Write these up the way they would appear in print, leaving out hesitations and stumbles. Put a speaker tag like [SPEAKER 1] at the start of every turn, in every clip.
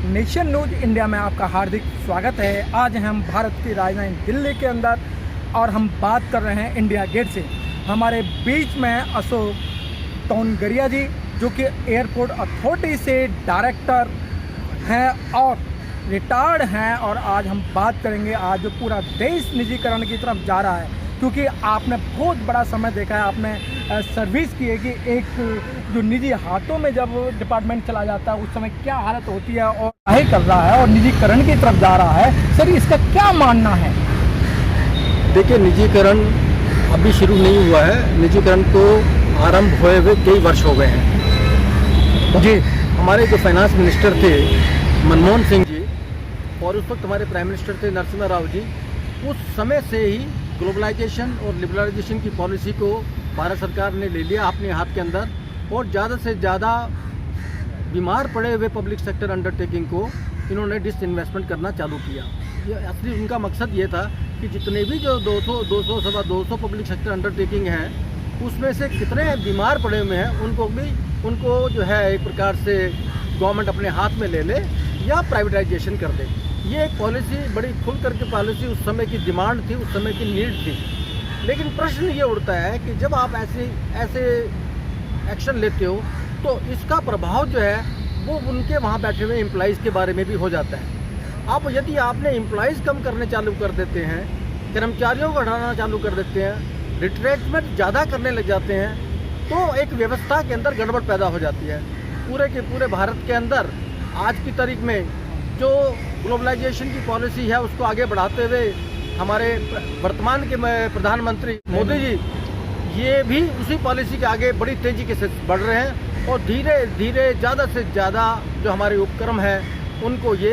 [SPEAKER 1] Nation news India में आपका हार्दिक स्वागत है। आज हम भारत की राजधानी दिल्ली के अंदर और हम बात कर रहे हैं इंडिया गेट से। हमारे बीच में अशोक तोनगरिया जी जो कि एयरपोर्ट अथॉरिटी से डायरेक्टर हैं और रिटायर्ड हैं, और आज हम बात करेंगे आज जो पूरा देश निजीकरण की तरफ जा रहा है, क्योंकि आपने बहुत बड़ा समय देखा है, आपने सर्विस की है कि एक जो निजी हाथों में जब डिपार्टमेंट चला जाता है उस समय क्या हालत होती है, और क्या कर रहा है और निजीकरण की तरफ जा रहा है। सर, इसका क्या मानना है?
[SPEAKER 2] देखिए, निजीकरण अभी शुरू नहीं हुआ है, निजीकरण को आरंभ हुए हुए कई वर्ष हो गए हैं जी। हमारे जो फाइनेंस मिनिस्टर थे मनमोहन सिंह जी, और उस वक्त हमारे प्राइम मिनिस्टर थे नरसिम्हा राव जी, उस समय से ही ग्लोबलाइजेशन और लिबरलाइजेशन की पॉलिसी को भारत सरकार ने ले लिया अपने हाथ के अंदर, और ज़्यादा से ज़्यादा बीमार पड़े हुए पब्लिक सेक्टर अंडरटेकिंग को इन्होंने डिसइन्वेस्टमेंट करना चालू किया। ये असली उनका मकसद ये था कि जितने भी जो 200 पब्लिक सेक्टर अंडरटेकिंग हैं उसमें से कितने बीमार पड़े हुए हैं उनको जो है एक प्रकार से गवर्नमेंट अपने हाथ में ले ले या प्राइवेटाइजेशन कर दे। ये एक पॉलिसी बड़ी खुल करके पॉलिसी उस समय की डिमांड थी, उस समय की नीड थी। लेकिन प्रश्न ये उठता है कि जब आप ऐसे एक्शन लेते हो तो इसका प्रभाव जो है वो उनके वहाँ बैठे हुए एम्प्लॉइज़ के बारे में भी हो जाता है। अब यदि आपने एम्प्लॉइज़ कम करने चालू कर देते हैं, कर्मचारियों को हटाना चालू कर देते हैं, रिट्रेसमेंट ज़्यादा करने लग जाते हैं, तो एक व्यवस्था के अंदर गड़बड़ पैदा हो जाती है। पूरे के पूरे भारत के अंदर आज की तारीख में जो ग्लोबलाइजेशन की पॉलिसी है उसको आगे बढ़ाते हुए हमारे वर्तमान के प्रधानमंत्री मोदी जी ये भी उसी पॉलिसी के आगे बड़ी तेज़ी के साथ बढ़ रहे हैं, और धीरे धीरे ज़्यादा से ज़्यादा जो हमारे उपक्रम हैं उनको ये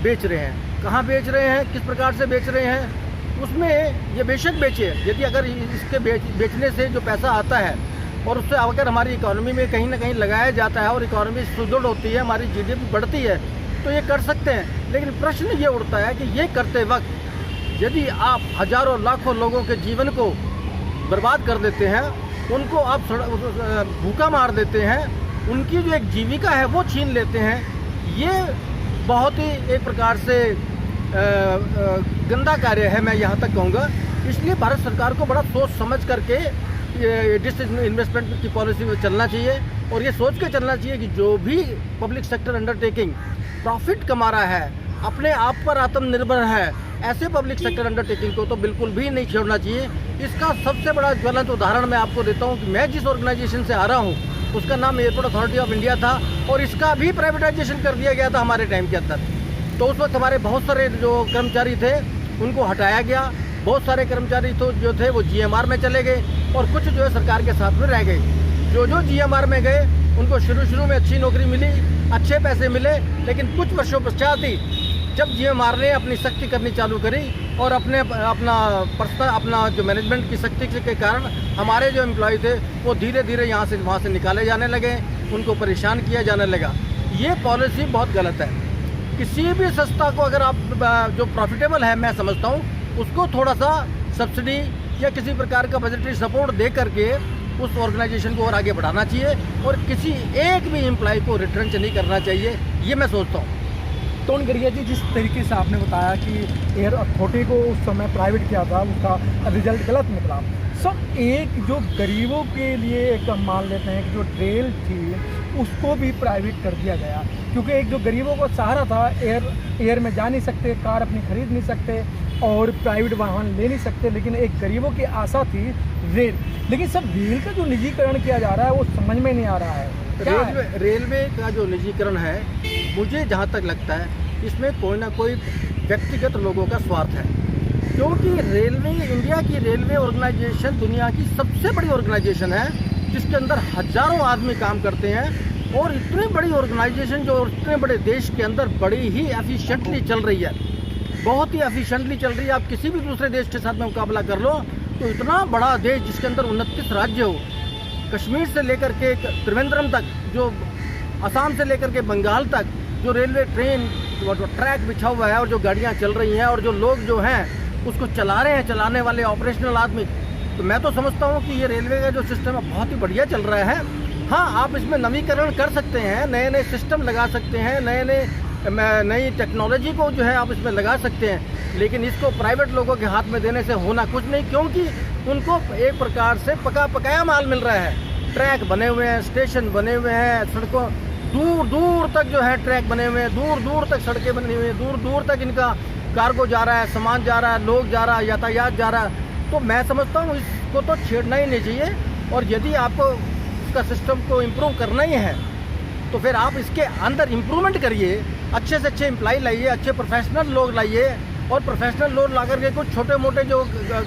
[SPEAKER 2] बेच रहे हैं। कहाँ बेच रहे हैं, किस प्रकार से बेच रहे हैं, उसमें ये बेशक बेचे। यदि अगर इसके बेचने से जो पैसा आता है और उससे अगर हमारी इकोनॉमी में कहीं ना कहीं लगाया जाता है और इकोनॉमी सुदृढ़ होती है, हमारी जीडीपी बढ़ती है, तो ये कर सकते हैं। लेकिन प्रश्न ये उठता है कि ये करते वक्त यदि आप हजारों लाखों लोगों के जीवन को बर्बाद कर देते हैं, उनको आप भूखा मार देते हैं, उनकी जो एक जीविका है वो छीन लेते हैं, ये बहुत ही एक प्रकार से गंदा कार्य है, मैं यहाँ तक कहूँगा। इसलिए भारत सरकार को बड़ा सोच समझ करके डिसइन्वेस्टमेंट की पॉलिसी में चलना चाहिए, और ये सोच के चलना चाहिए कि जो भी पब्लिक सेक्टर अंडरटेकिंग प्रॉफिट कमा रहा है, अपने आप पर आत्मनिर्भर है, ऐसे पब्लिक सेक्टर अंडरटेकिंग को तो बिल्कुल भी नहीं छोड़ना चाहिए। इसका सबसे बड़ा ज्वलंत उदाहरण मैं आपको देता हूँ कि मैं जिस ऑर्गेनाइजेशन से आ रहा हूँ उसका नाम एयरपोर्ट अथॉरिटी ऑफ इंडिया था, और इसका भी प्राइवेटाइजेशन कर दिया गया था हमारे टाइम के अंदर। तो उस वक्त हमारे बहुत सारे जो कर्मचारी थे उनको हटाया गया, बहुत सारे कर्मचारी तो जो थे वो GMR में चले गए, और कुछ जो है सरकार के साथ में रह गए। जो GMR में गए उनको शुरू में अच्छी नौकरी मिली, अच्छे पैसे मिले, लेकिन कुछ वर्षों पश्चात ही जब GMR ने अपनी सख्ती करनी चालू करी और अपना जो मैनेजमेंट की सख्ती के कारण हमारे जो एम्प्लॉय थे वो धीरे धीरे वहाँ से निकाले जाने लगे, उनको परेशान किया जाने लगा। ये पॉलिसी बहुत गलत है। किसी भी संस्था को अगर आप जो प्रॉफिटेबल है, मैं समझता हूँ उसको थोड़ा सा सब्सिडी या किसी प्रकार का बजटरी सपोर्ट दे करके उस ऑर्गेनाइजेशन को और आगे बढ़ाना चाहिए, और किसी एक भी एम्प्लॉय को रिट्रेंच नहीं करना चाहिए, ये मैं सोचता हूँ।
[SPEAKER 1] तोनगरिया जी, जिस तरीके से आपने बताया कि एयर अथॉरिटी को उस समय प्राइवेट किया था, उसका रिजल्ट गलत निकला। सब एक जो गरीबों के लिए एक मान लेते हैं कि जो रेल थी उसको भी प्राइवेट कर दिया गया, क्योंकि एक जो गरीबों का सहारा था, एयर में जा नहीं सकते, कार अपनी खरीद नहीं सकते और प्राइवेट वाहन ले नहीं सकते, लेकिन एक गरीबों की आशा थी रेल। लेकिन सब रेल का जो निजीकरण किया जा रहा है वो समझ में नहीं आ रहा है।
[SPEAKER 2] रेलवे का जो निजीकरण है, मुझे जहाँ तक लगता है इसमें कोई ना कोई व्यक्तिगत लोगों का स्वार्थ है, क्योंकि रेलवे, इंडिया की रेलवे ऑर्गेनाइजेशन दुनिया की सबसे बड़ी ऑर्गेनाइजेशन है, जिसके अंदर हजारों आदमी काम करते हैं, और इतनी बड़ी ऑर्गेनाइजेशन जो इतने बड़े देश के अंदर बड़ी ही एफिशिएंटली चल रही है, बहुत ही एफिशिएंटली चल रही है। आप किसी भी दूसरे देश के साथ में मुकाबला कर लो तो इतना बड़ा देश जिसके अंदर 29 राज्य हो, कश्मीर से लेकर के त्रिवेंद्रम तक, जो असम से लेकर के बंगाल तक, जो रेलवे ट्रेन जो ट्रैक बिछा हुआ है और जो गाड़ियाँ चल रही हैं और जो लोग जो हैं उसको चला रहे हैं, चलाने वाले ऑपरेशनल आदमी, तो मैं तो समझता हूँ कि ये रेलवे का जो सिस्टम है बहुत ही बढ़िया चल रहा है। हाँ, आप इसमें नवीकरण कर सकते हैं, नए नए सिस्टम लगा सकते हैं, नई टेक्नोलॉजी को जो है आप इसमें लगा सकते हैं, लेकिन इसको प्राइवेट लोगों के हाथ में देने से होना कुछ नहीं, क्योंकि उनको एक प्रकार से पकाया माल मिल रहा है। ट्रैक बने हुए हैं, स्टेशन बने हुए हैं, सड़कों दूर दूर तक जो है ट्रैक बने हुए हैं, दूर दूर तक सड़कें बनी हुई हैं, दूर दूर तक इनका कार्गो जा रहा है, सामान जा रहा है, लोग जा रहा है, यातायात जा रहा है। तो मैं समझता हूँ इसको तो छेड़ना ही नहीं चाहिए, और यदि आपको इसका सिस्टम को इम्प्रूव करना ही है तो फिर आप इसके अंदर इम्प्रूवमेंट करिए, अच्छे से अच्छे एम्प्लॉय लाइए, अच्छे प्रोफेशनल लोग लाइए, और प्रोफेशनल लोग ला करके कुछ छोटे मोटे जो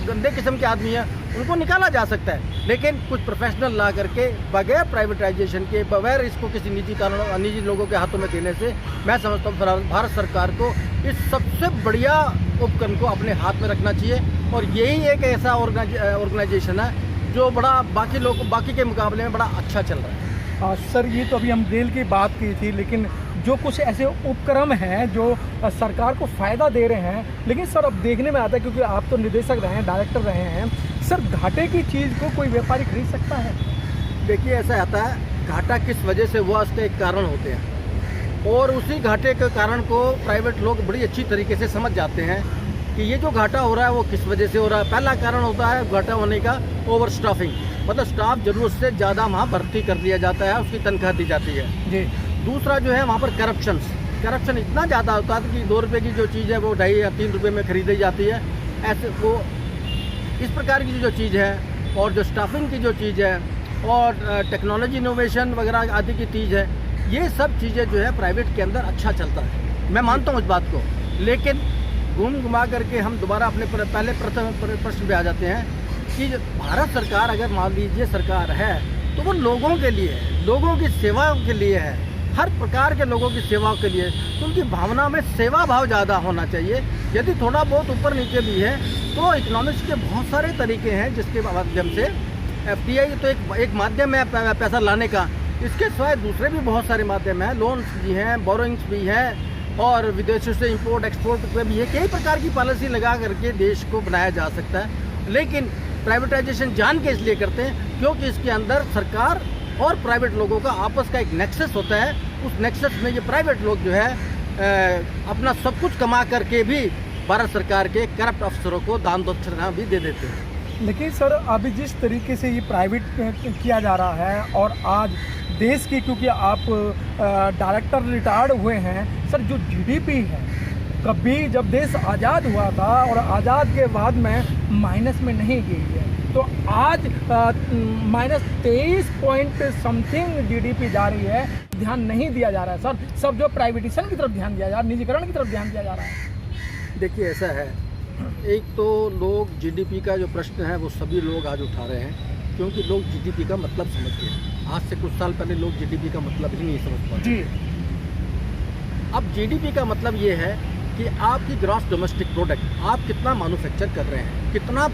[SPEAKER 2] गंदे किस्म के आदमी हैं उनको निकाला जा सकता है, लेकिन कुछ प्रोफेशनल ला करके बगैर प्राइवेटाइजेशन के, बगैर इसको किसी निजी लोगों के हाथों में देने से मैं समझता हूँ भारत सरकार को इस सबसे बढ़िया उपकरण को अपने हाथ में रखना चाहिए। और यही एक ऐसा ऑर्गेनाइजेशन है जो बड़ा बाकी के मुकाबले में बड़ा अच्छा चल रहा है।
[SPEAKER 1] सर, ये तो अभी हम रेल की बात की थी, लेकिन जो कुछ ऐसे उपक्रम हैं जो सरकार को फ़ायदा दे रहे हैं, लेकिन सर अब देखने में आता है, क्योंकि आप तो निदेशक रहे हैं, डायरेक्टर रहे हैं, सर घाटे की चीज़ को कोई व्यापारी खरीद सकता है?
[SPEAKER 2] देखिए, ऐसा आता है, घाटा किस वजह से हुआ उसके एक कारण होते हैं, और उसी घाटे के कारण को प्राइवेट लोग बड़ी अच्छी तरीके से समझ जाते हैं कि ये जो घाटा हो रहा है वो किस वजह से हो रहा है। पहला कारण होता है घाटा होने का ओवर स्टाफिंग, मतलब स्टाफ जरूरत से ज़्यादा वहाँ भर्ती कर दिया जाता है, उसकी तनख्वाह दी जाती है जी। दूसरा जो है वहाँ पर करप्शन इतना ज़्यादा होता है कि 2 रुपये की जो चीज़ है वो 2.5 या 3 रुपये में खरीदी जाती है। ऐसे वो इस प्रकार की जो चीज़ है, और जो स्टाफिंग की जो चीज़ है, और टेक्नोलॉजी इनोवेशन वगैरह आदि की चीज़ है, ये सब चीज़ें जो है प्राइवेट के अंदर अच्छा चलता है, मैं मानता हूँ इस बात को। लेकिन घुमा करके हम दोबारा अपने पहले प्रश्न पे आ जाते हैं कि भारत सरकार अगर मान लीजिए सरकार है तो वो लोगों के लिए है, लोगों की सेवा के लिए है, हर प्रकार के लोगों की सेवा के लिए, तो उनकी भावना में सेवा भाव ज़्यादा होना चाहिए। यदि थोड़ा बहुत ऊपर नीचे भी है तो इकोनॉमिक्स के बहुत सारे तरीके हैं जिसके माध्यम से FDI तो एक माध्यम है पैसा लाने का, इसके सिवाय दूसरे भी बहुत सारे माध्यम हैं, लोन्स भी हैं, बोरोइंग्स भी हैं, और विदेशों से इंपोर्ट एक्सपोर्ट पे भी है। कई प्रकार की पॉलिसी लगा करके देश को बनाया जा सकता है, लेकिन प्राइवेटाइजेशन जान के इसलिए करते हैं क्योंकि इसके अंदर सरकार और प्राइवेट लोगों का आपस का एक नेक्सस होता है। उस नेक्सस में ये प्राइवेट लोग जो है अपना सब कुछ कमा करके भी भारत सरकार के करप्ट अफसरों को दान दक्षिणा भी दे देते हैं।
[SPEAKER 1] लेकिन सर अभी जिस तरीके से ये प्राइवेट किया जा रहा है, और आज देश की, क्योंकि आप डायरेक्टर रिटायर्ड हुए हैं सर, जो GDP है, कभी जब देश आज़ाद हुआ था और आज़ाद के बाद में माइनस में नहीं गई है, तो आज -23 पॉइंट समथिंग GDP जा रही है। ध्यान नहीं दिया जा रहा है सर, सब जो प्राइवेटाइजेशन की तरफ ध्यान दिया जा रहा है, निजीकरण की तरफ ध्यान दिया जा रहा है।
[SPEAKER 2] देखिए, ऐसा है, एक तो लोग GDP का जो प्रश्न है वो सभी लोग आज उठा रहे हैं, क्योंकि लोग GDP का मतलब समझते हैं। आज से कुछ साल पहले लोग GDP का मतलब ही नहीं समझ पाते जी। अब GDP का मतलब ये है कि आपकी ग्रॉस डोमेस्टिक प्रोडक्ट, आप कितना मैन्युफैक्चर कर रहे हैं, कितना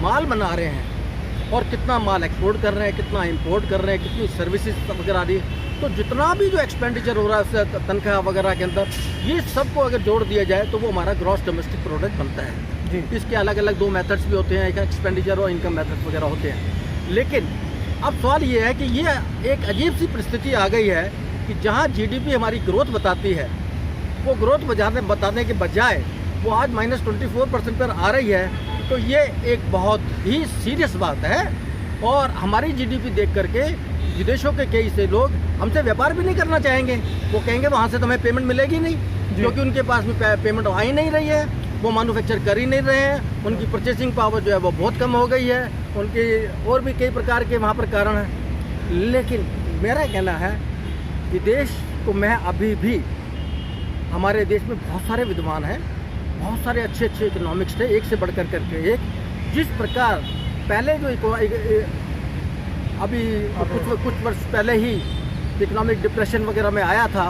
[SPEAKER 2] माल बना रहे हैं, और कितना माल एक्सपोर्ट कर रहे हैं, कितना इंपोर्ट कर रहे हैं, कितनी सर्विसेज वगैरह आ रही है। तो जितना भी जो एक्सपेंडिचर हो रहा है तनख्वाह वगैरह के अंदर, ये सबको अगर जोड़ दिया जाए तो वो हमारा ग्रॉस डोमेस्टिक प्रोडक्ट बनता है जी। इसके अलग अलग 2 मेथड्स भी होते हैं, एक एक्सपेंडिचर और इनकम मेथड्स वगैरह होते हैं। लेकिन अब सवाल ये है कि ये एक अजीब सी परिस्थिति आ गई है कि जहाँ GDP हमारी ग्रोथ बताती है, वो ग्रोथ बताने के बजाय वो आज -24% पर आ रही है। तो ये एक बहुत ही सीरियस बात है, और हमारी GDP देख करके विदेशों के कई से लोग हमसे व्यापार भी नहीं करना चाहेंगे। वो कहेंगे वहाँ से तो हमें पेमेंट मिलेगी नहीं, क्योंकि उनके पास भी पेमेंट आ ही नहीं रही है, वो मैन्युफैक्चर कर ही नहीं रहे हैं, उनकी परचेसिंग पावर जो है वो बहुत कम हो गई है, उनके और भी कई प्रकार के वहाँ पर कारण हैं। लेकिन मेरा कहना है कि देश को मैं अभी भी, हमारे देश में बहुत सारे विद्वान हैं, बहुत सारे अच्छे इकोनॉमिक्स थे, एक से बढ़कर करके एक। जिस प्रकार पहले जो अभी कुछ वर्ष पहले ही इकोनॉमिक डिप्रेशन वगैरह में आया था,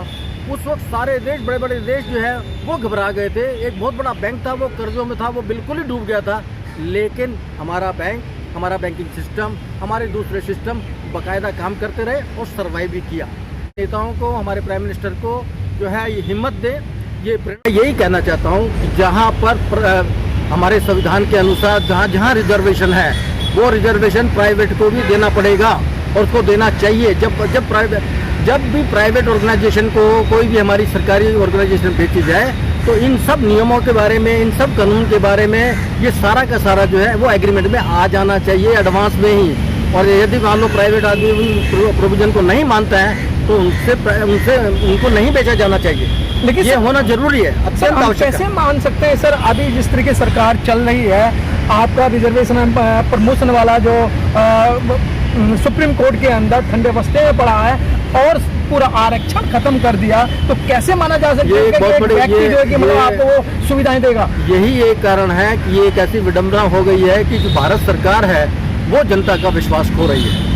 [SPEAKER 2] उस वक्त सारे देश, बड़े बड़े देश जो है वो घबरा गए थे। एक बहुत बड़ा बैंक था, वो कर्जों में था, वो बिल्कुल ही डूब गया था। लेकिन हमारा बैंक, हमारा बैंकिंग सिस्टम, हमारे दूसरे सिस्टम बाकायदा काम करते रहे और सर्वाइव भी किया। नेताओं को, हमारे प्राइम मिनिस्टर को जो है ये हिम्मत दे। यही कहना चाहता हूँ कि जहाँ पर हमारे संविधान के अनुसार जहाँ रिजर्वेशन है, वो रिजर्वेशन प्राइवेट को भी देना पड़ेगा। और उसको देना चाहिए। जब भी प्राइवेट ऑर्गेनाइजेशन को कोई भी हमारी सरकारी ऑर्गेनाइजेशन बेची जाए तो इन सब नियमों के बारे में, इन सब कानून के बारे में ये सारा का सारा जो है वो एग्रीमेंट में आ जाना चाहिए एडवांस में ही। और यदि मान लो प्राइवेट आदमी उन प्रोविजन को नहीं मानता है तो उनको नहीं बेचा जाना चाहिए, लेकिन ये होना जरूरी है, अत्यंत आवश्यक है।
[SPEAKER 1] कैसे मान सकते हैं सर, अभी जिस तरीके सरकार चल रही है, आपका रिजर्वेशन प्रमोशन वाला जो सुप्रीम कोर्ट के अंदर ठंडे बस्ते में पड़ा है और पूरा आरक्षण खत्म कर दिया, तो कैसे माना जा सकता है कि एक व्यक्ति जो है कि मतलब आपको वो सुविधाएं देगा?
[SPEAKER 2] यही एक कारण है कि ये एक ऐसी विडंबना हो गई है कि जो भारत सरकार है वो जनता का विश्वास खो रही है।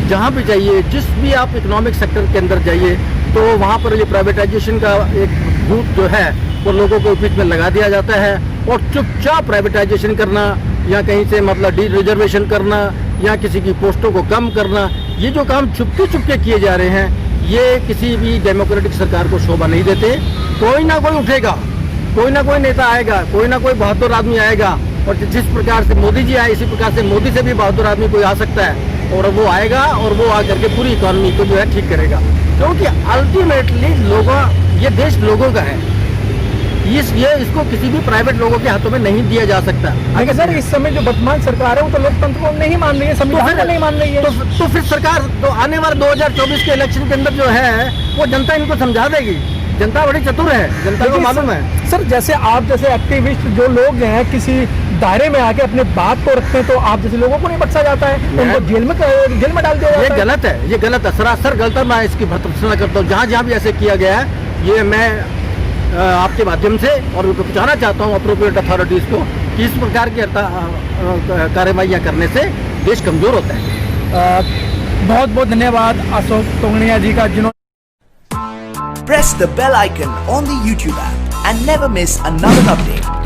[SPEAKER 2] जहाँ भी जाइए, जिस भी आप इकोनॉमिक सेक्टर के अंदर जाइए तो वहाँ पर ये प्राइवेटाइजेशन का एक भूत जो है वो लोगों को बीच में लगा दिया जाता है और चुपचाप प्राइवेटाइजेशन करना या कहीं से मतलब डी रिजर्वेशन करना या किसी की पोस्टों को कम करना, ये जो काम चुपके किए जा रहे हैं ये किसी भी डेमोक्रेटिक सरकार को शोभा नहीं देते। कोई ना कोई उठेगा, कोई ना कोई नेता आएगा, कोई ना कोई बहादुर आदमी आएगा, और जिस प्रकार से मोदी जी आए इसी प्रकार से मोदी से भी बहादुर आदमी कोई आ सकता है और वो आएगा और वो आकर के पूरी इकोनॉमी को जो है ठीक करेगा, क्योंकि अल्टीमेटली ये देश लोगों का है। इसको किसी भी प्राइवेट लोगों के हाथों में नहीं दिया जा सकता।
[SPEAKER 1] लेकिन सर इस समय जो वर्तमान सरकार है वो तो लोकतंत्र को नहीं मान रही है, संविधान को नहीं मान रही है,
[SPEAKER 2] तो फिर सरकार तो आने वाले 2024 के इलेक्शन के अंदर जो है वो जनता इनको समझा देगी। जनता बड़ी चतुर है, जनता को मालूम है।
[SPEAKER 1] सर जैसे आप जैसे एक्टिविस्ट जो लोग हैं किसी दायरे में आके अपने बात को रखते हैं तो आप जैसे लोगों को नहीं बख्शा जाता है, उनको जेल में डाल दिया जाता है।
[SPEAKER 2] ये गलत है, सरासर गलत है। मैं इसकी भर्त्सना करता हूँ। जहाँ भी ऐसे किया गया है ये मैं आपके माध्यम से और पहुँचाना चाहता हूँ अप्रोप्रिएट अथॉरिटीज को कि इस प्रकार की कार्रवाइयाँ करने से देश कमजोर होता है।
[SPEAKER 1] बहुत बहुत धन्यवाद अशोक तोंगड़िया जी का, जिन्होंने
[SPEAKER 3] Press the bell icon on the YouTube app and never miss another update.